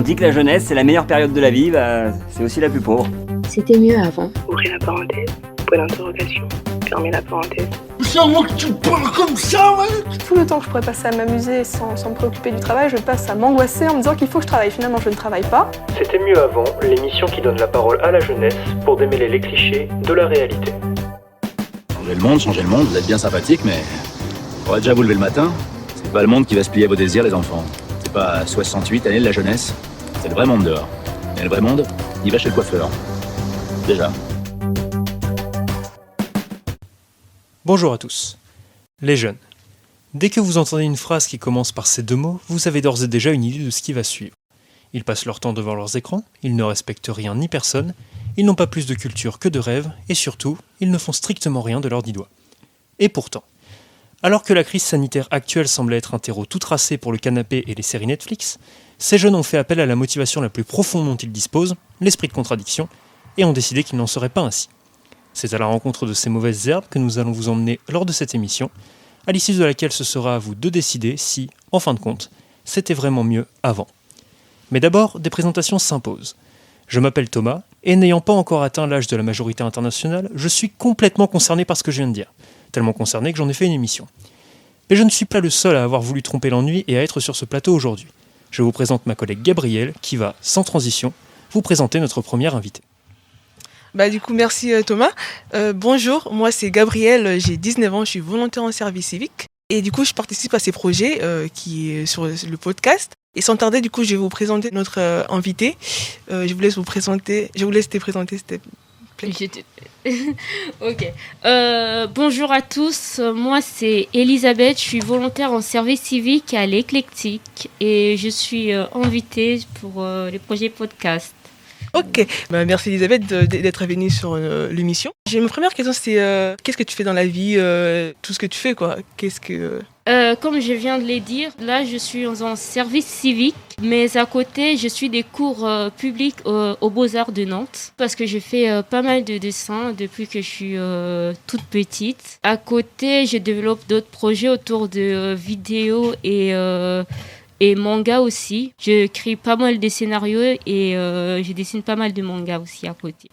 On dit que la jeunesse, c'est la meilleure période de la vie, c'est aussi la plus pauvre. C'était mieux avant. Ouvrez la parenthèse, point d'interrogation, fermez la parenthèse. C'est moi que tu parles comme ça, ouais. Tout le temps que je pourrais passer à m'amuser sans me préoccuper du travail, je passe à m'angoisser en me disant qu'il faut que je travaille. Finalement, je ne travaille pas. C'était mieux avant, l'émission qui donne la parole à la jeunesse pour démêler les clichés de la réalité. Changer le monde, vous êtes bien sympathique, mais faudrait déjà vous lever le matin. C'est pas le monde qui va se plier à vos désirs, les enfants. C'est pas 68 années de la jeunesse. C'est le vrai monde dehors. Et le vrai monde, il va chez le coiffeur. Déjà. Bonjour à tous. Les jeunes. Dès que vous entendez une phrase qui commence par ces deux mots, vous avez d'ores et déjà une idée de ce qui va suivre. Ils passent leur temps devant leurs écrans, ils ne respectent rien ni personne, ils n'ont pas plus de culture que de rêve, et surtout, ils ne font strictement rien de leurs 10 doigts. Et pourtant, alors que la crise sanitaire actuelle semble être un terreau tout tracé pour le canapé et les séries Netflix, ces jeunes ont fait appel à la motivation la plus profonde dont ils disposent, l'esprit de contradiction, et ont décidé qu'il n'en serait pas ainsi. C'est à la rencontre de ces mauvaises herbes que nous allons vous emmener lors de cette émission, à l'issue de laquelle ce sera à vous de décider si, en fin de compte, c'était vraiment mieux avant. Mais d'abord, des présentations s'imposent. Je m'appelle Thomas, et n'ayant pas encore atteint l'âge de la majorité internationale, je suis complètement concerné par ce que je viens de dire. Tellement concerné que j'en ai fait une émission. Mais je ne suis pas le seul à avoir voulu tromper l'ennui et à être sur ce plateau aujourd'hui. Je vous présente ma collègue Gabrielle, qui va, sans transition, vous présenter notre première invitée. Du coup, merci Thomas. Bonjour, moi c'est Gabrielle, j'ai 19 ans, je suis volontaire en service civique. Et du coup, je participe à ces projets qui est sur le podcast. Et sans tarder, du coup, je vais vous présenter notre invité. Je vous laisse te présenter, s'il te plaît. Ok. Bonjour à tous. Moi, c'est Elisabeth. Je suis volontaire en service civique à l'Éclectique et je suis invitée pour les projets podcast. Ok. Merci Elisabeth d'être venue sur l'émission. J'ai ma première question, c'est qu'est-ce que tu fais dans la vie, tout ce que tu fais, quoi. Comme je viens de le dire, là je suis en service civique, mais à côté je suis des cours publics aux Beaux-Arts de Nantes parce que je fais pas mal de dessins depuis que je suis toute petite. À côté, je développe d'autres projets autour de vidéos et manga aussi. Je crée pas mal de scénarios et je dessine pas mal de mangas aussi à côté.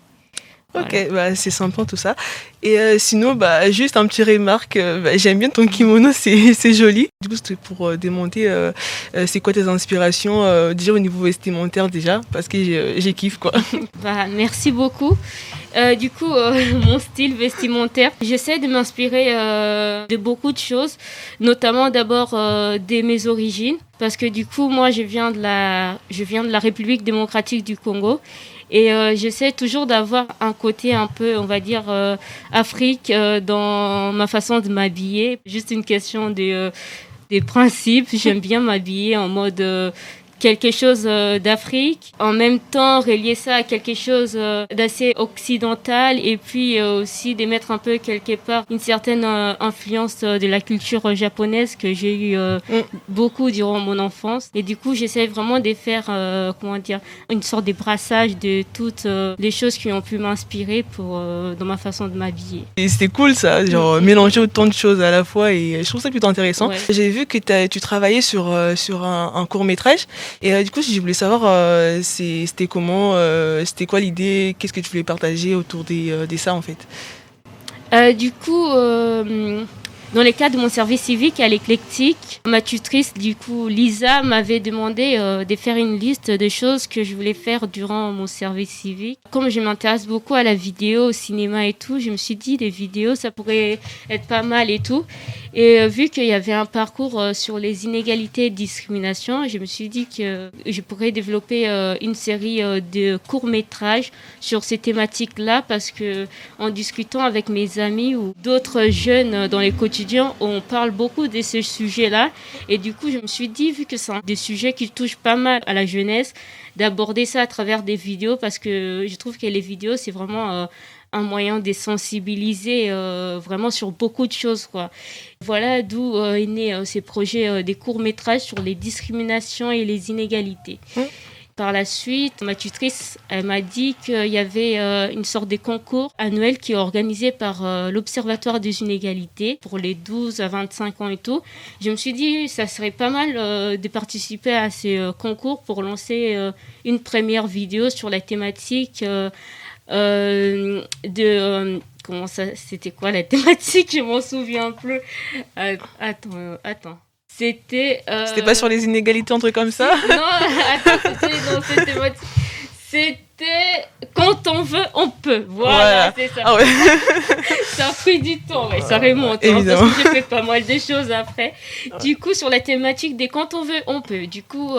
Ok, voilà. C'est sympa tout ça. Et sinon, juste un petit remarque, j'aime bien ton kimono, c'est joli. Du coup, c'était pour demander c'est quoi tes inspirations, déjà au niveau vestimentaire déjà, parce que j'ai kiffe quoi. Merci beaucoup. Du coup, mon style vestimentaire, j'essaie de m'inspirer de beaucoup de choses, notamment d'abord de mes origines, parce que du coup, moi, je viens de la République démocratique du Congo. Et j'essaie toujours d'avoir un côté un peu, on va dire, Afrique dans ma façon de m'habiller. Juste une question des principes. J'aime bien m'habiller en mode quelque chose d'Afrique. En même temps, relier ça à quelque chose d'assez occidental et puis aussi de mettre un peu quelque part une certaine influence de la culture japonaise que j'ai eu beaucoup durant mon enfance. Et du coup, j'essaie vraiment de faire, une sorte de brassage de toutes les choses qui ont pu m'inspirer dans ma façon de m'habiller. Et c'était cool ça, genre mélanger autant de choses à la fois et je trouve ça plutôt intéressant. Ouais. J'ai vu que tu travaillais sur un court-métrage. Et du coup, je voulais savoir, c'était comment, c'était quoi l'idée, qu'est-ce que tu voulais partager autour de ça en fait. Du coup, dans le cadre de mon service civique à l'Éclectique, ma tutrice, du coup, Lisa, m'avait demandé de faire une liste de choses que je voulais faire durant mon service civique. Comme je m'intéresse beaucoup à la vidéo, au cinéma et tout, je me suis dit, des vidéos, ça pourrait être pas mal et tout. Et vu qu'il y avait un parcours sur les inégalités et discriminations, je me suis dit que je pourrais développer une série de courts-métrages sur ces thématiques-là parce que en discutant avec mes amis ou d'autres jeunes dans les quotidiens, on parle beaucoup de ce sujet-là. Et du coup, je me suis dit, vu que c'est des sujets qui touchent pas mal à la jeunesse, d'aborder ça à travers des vidéos parce que je trouve que les vidéos, c'est vraiment un moyen de sensibiliser vraiment sur beaucoup de choses, quoi. Voilà d'où est né ces projets des courts-métrages sur les discriminations et les inégalités. Par la suite, ma tutrice, elle m'a dit qu'il y avait une sorte de concours annuel qui est organisé par l'Observatoire des inégalités pour les 12 à 25 ans et tout. Je me suis dit, ça serait pas mal de participer à ces concours pour lancer une première vidéo sur la thématique c'était quoi la thématique? Je m'en souviens plus. Attends. C'était pas sur les inégalités, un truc comme ça? Non, attends, c'était quand on veut, on peut. Voilà. C'est ça. Ah ouais. Ça a pris du temps, ouais, ça remonte. Évidemment. Parce que j'ai fait pas mal de choses après. Du coup, sur la thématique des quand on veut, on peut. Du coup,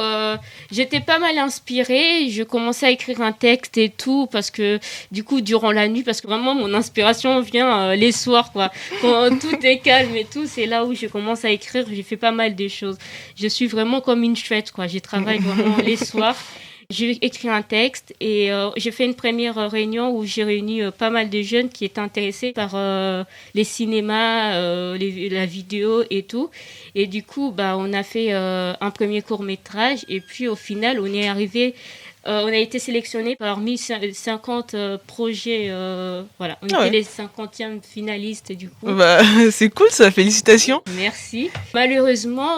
j'étais pas mal inspirée. Je commençais à écrire un texte et tout, parce que du coup, durant la nuit, parce que vraiment, mon inspiration vient les soirs, quoi. Quand tout est calme et tout, c'est là où je commence à écrire. J'ai fait pas mal de choses. Je suis vraiment comme une chouette, quoi. Je travaille vraiment les soirs. J'ai écrit un texte et j'ai fait une première réunion où j'ai réuni pas mal de jeunes qui étaient intéressés par les cinémas, la vidéo et tout. Et du coup, on a fait un premier court-métrage et puis au final, on a été sélectionné parmi 50 projets. Voilà, on était les 50e finalistes du coup. C'est cool ça, félicitations. Merci. Malheureusement,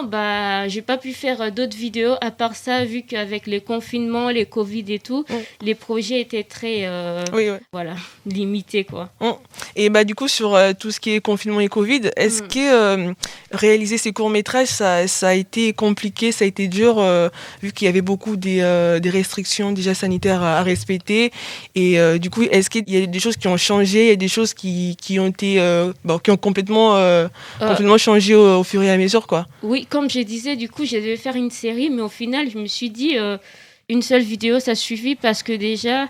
j'ai pas pu faire d'autres vidéos à part ça, vu qu'avec les confinements, les Covid et tout, les projets étaient très voilà, limités quoi. Et du coup, sur tout ce qui est confinement et Covid, est-ce que réaliser ces courts-métrages, ça a été compliqué, ça a été dur, vu qu'il y avait beaucoup des restrictions déjà sanitaires à respecter, et du coup est-ce qu'il y a des choses qui ont changé, il y a des choses qui ont été qui ont complètement changé au fur et à mesure quoi? Oui, comme je disais, du coup je devais faire une série, mais au final je me suis dit une seule vidéo ça suffit, parce que déjà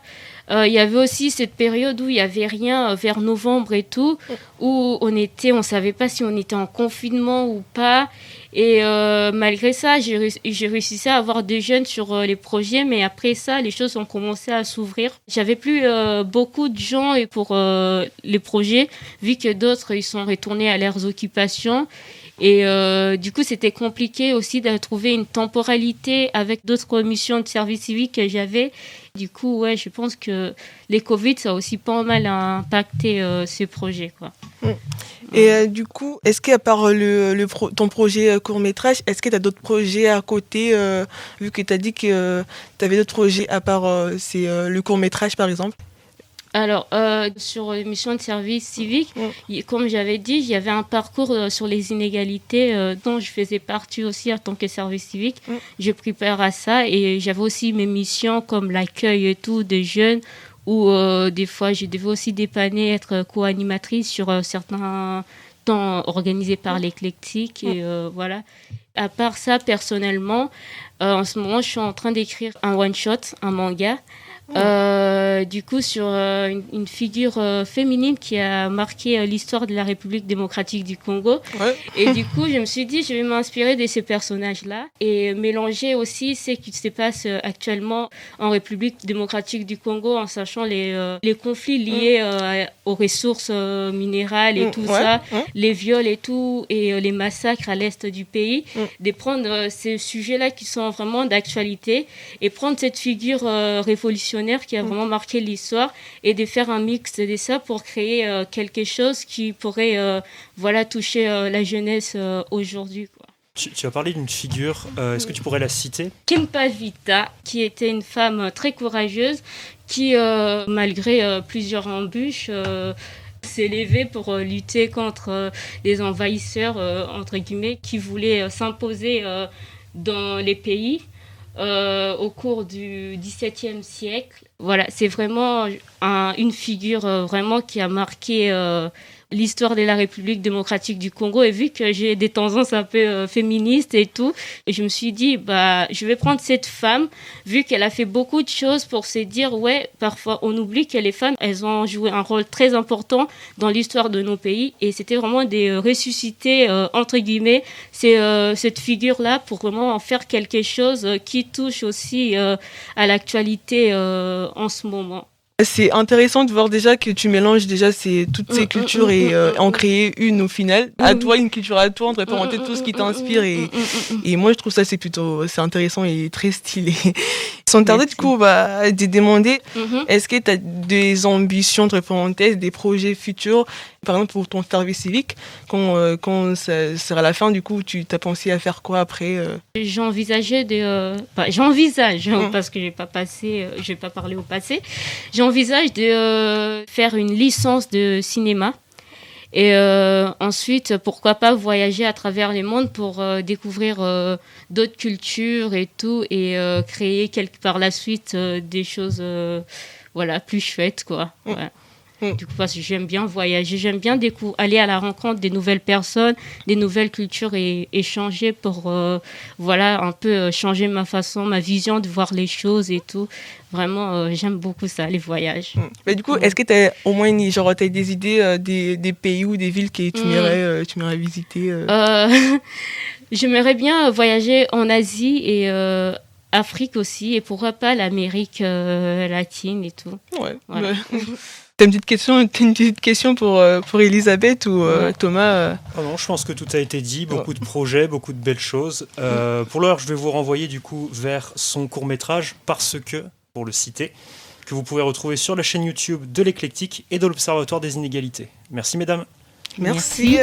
il y avait aussi cette période où il n'y avait rien vers novembre et tout, où on savait pas si on était en confinement ou pas. Et malgré ça, j'ai réussi à avoir des jeunes sur les projets, mais après ça, les choses ont commencé à s'ouvrir. J'avais plus beaucoup de gens pour les projets, vu que d'autres ils sont retournés à leurs occupations. Et du coup, c'était compliqué aussi de trouver une temporalité avec d'autres missions de service civique que j'avais. Du coup, je pense que les Covid, ça a aussi pas mal impacté ces projets, quoi. Et du coup, est-ce qu'à part ton projet court-métrage, est-ce que tu as d'autres projets à côté, vu que tu as dit que tu avais d'autres projets à part le court-métrage, par exemple? Alors, sur les missions de service civique, comme j'avais dit, il y avait un parcours sur les inégalités dont je faisais partie aussi en tant que service civique. J'ai pris part à ça et j'avais aussi mes missions comme l'accueil et tout des jeunes, où des fois je devais aussi dépanner, être co-animatrice sur certains temps organisés par l'éclectique. Et voilà. À part ça, personnellement, en ce moment, je suis en train d'écrire un one-shot, un manga. Du coup, sur une figure féminine qui a marqué l'histoire de la République démocratique du Congo. Et du coup, je me suis dit, je vais m'inspirer de ces personnages-là et mélanger aussi ce qui se passe actuellement en République démocratique du Congo, en sachant les conflits liés aux ressources minérales et tout ça, les viols et tout, et les massacres à l'est du pays, de prendre ces sujets-là qui sont vraiment d'actualité et prendre cette figure révolutionnaire qui a vraiment marqué l'histoire et de faire un mix de ça pour créer quelque chose qui pourrait toucher la jeunesse aujourd'hui, quoi. Tu as parlé d'une figure, est-ce que tu pourrais la citer? Khenpa Vita, qui était une femme très courageuse qui, malgré plusieurs embûches, s'est levée pour lutter contre les envahisseurs, entre guillemets, qui voulaient s'imposer dans les pays. Au cours du XVIIe siècle. Voilà, c'est vraiment une figure vraiment qui a marqué l'histoire de la République démocratique du Congo. Et vu que j'ai des tendances un peu féministes et tout, et je me suis dit, je vais prendre cette femme, vu qu'elle a fait beaucoup de choses pour se dire, parfois on oublie que les femmes, elles ont joué un rôle très important dans l'histoire de nos pays. Et c'était vraiment de ressusciter, entre guillemets, cette figure-là pour vraiment en faire quelque chose qui touche aussi à l'actualité en ce moment. C'est intéressant de voir déjà que tu mélanges déjà toutes ces cultures et en créer une au final. À toi, une culture à toi, entre parenthèses, tout ce qui t'inspire. Et moi, je trouve ça c'est intéressant et très stylé. sans tarder, Merci. du coup, on va te demander, Mhm. est-ce que tu as des ambitions, entre parenthèses, des projets futurs, par exemple pour ton service civique, quand ça sera la fin, du coup, tu as pensé à faire quoi après J'envisageais j'envisage, Mm. parce que je vais pas parler au passé. J'envisage de faire une licence de cinéma. Et ensuite, pourquoi pas voyager à travers le monde pour découvrir d'autres cultures et tout, et créer par la suite des choses plus chouettes, quoi. Mm. Ouais. Mm. Du coup, parce que j'aime bien voyager, j'aime bien aller à la rencontre des nouvelles personnes, des nouvelles cultures et échanger pour un peu changer ma vision de voir les choses et tout. Vraiment, j'aime beaucoup ça, les voyages. Mais du coup, Mm. est-ce que tu as au moins t'as des idées des pays ou des villes que tu m'irais visiter J'aimerais bien voyager en Asie et Afrique aussi, et pourquoi pas l'Amérique latine et tout. Ouais. Voilà. T'as une petite question pour Elisabeth ou Ouais. Thomas Ah non, je pense que tout a été dit, beaucoup de projets, beaucoup de belles choses. Pour l'heure, je vais vous renvoyer du coup vers son court-métrage, Parce que, pour le citer, que vous pouvez retrouver sur la chaîne YouTube de l'Éclectique et de l'Observatoire des Inégalités. Merci mesdames. Merci.